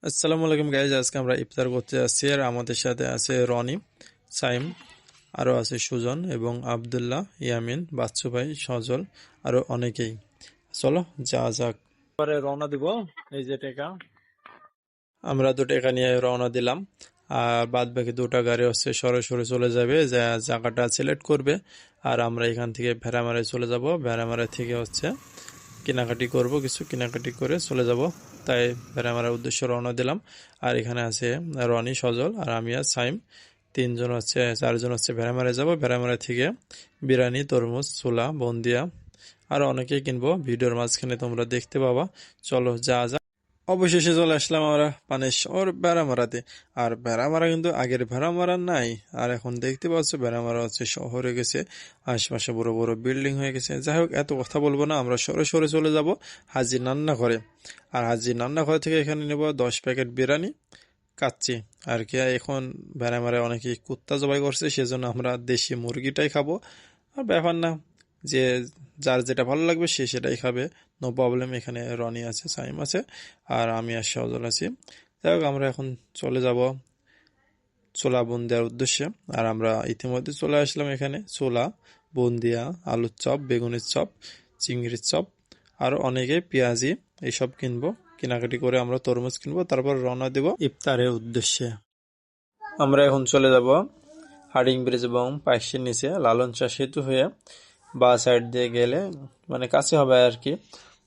আসসালামু আলাইকুম গাইজ, আজকে আমরা ইফতার করতে যাচ্ছি আর আমাদের সাথে আছে রনি, সাইম, আরও আছে সুজন এবং আবদুল্লাহ, ইয়ামিন, বাচ্চু ভাই, সজল, আরও অনেকেই। চলো যা যাক, পরে রওনা দিব। এই যে টাকা, আমরা 2 টাকা নিয়ে রওনা দিলাম। আর বাদ বাকি 2টা গাড়ি হচ্ছে সরাসরি চলে যাবে, যা জায়গাটা সিলেক্ট করবে। আর আমরা এখান থেকে ভেড়ামারায় চলে যাব। ভেড়ামারা থেকে হচ্ছে কেনাকাটি করব, কিছু কেনাকাটি করে চলে যাব। তাই ভেড়ামারার উদ্দেশ্যে রওনা দিলাম। আর এখানে আছে রনি, সজল আর আমি আর সাইম, 3জন হচ্ছে, 4জন হচ্ছে ভেড়ামারায় যাব। ভেড়ামারা থেকে বিরিয়ানি, তরমুজ, ছোলা, বন্দিয়া আর অনেকেই কিনবো, ভিডিওর মাঝখানে তোমরা দেখতে পাবা। চলো যা যা। অবশেষে চলে আসলাম আমরা পানেশ্বর ভেড়ামারাতে। আর ভেড়ামারা কিন্তু আগের ভেড়ামারা নাই। আর এখন দেখতে পাচ্ছ ভেড়ামারা হচ্ছে শহরে গেছে, আশপাশে বড় বড় বিল্ডিং হয়ে গেছে। যাই হোক, এত কথা বলবো না, আমরা সরে চলে যাব হাজির রান্নাঘরে। আর হাজির রান্নাঘর থেকে এখানে নেব 10 প্যাকেট বিরিয়ানি, কাচ্চি। আর কি, এখন ভেড়ামারায় অনেকে কুত্তা জবাই করছে, সেজন্য আমরা দেশি মুরগিটাই খাবো। আর ব্যাপার না, যে যার যেটা ভালো লাগবে সে সেটাই খাবে, নো প্রবলেম। এখানে রনি আছে, সাইম আছে আর আমি আর সজল আছি। যাই হোক, আমরা এখন চলে যাব ছোলা বুন্দিয়ার উদ্দেশ্যে। আর আমরা ইতিমধ্যে চলে আসলাম এখানে। ছোলা, বুন্দিয়া, আলুর চপ, বেগুনের চপ, চিংড়ির চপ আর অনেকে পেঁয়াজি এইসব কিনবো। কেনাকাটি করে আমরা তরমুজ কিনবো, তারপর রওনা দেব ইফতারের উদ্দেশ্যে। আমরা এখন চলে যাব হার্ডিং ব্রিজ এবং পাইকশির নিচে লালন শাহ সেতু হয়ে বা সাইড দিয়ে গেলে, মানে কাছে হবে আর কি,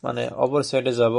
মানে অপর সাইডে যাব।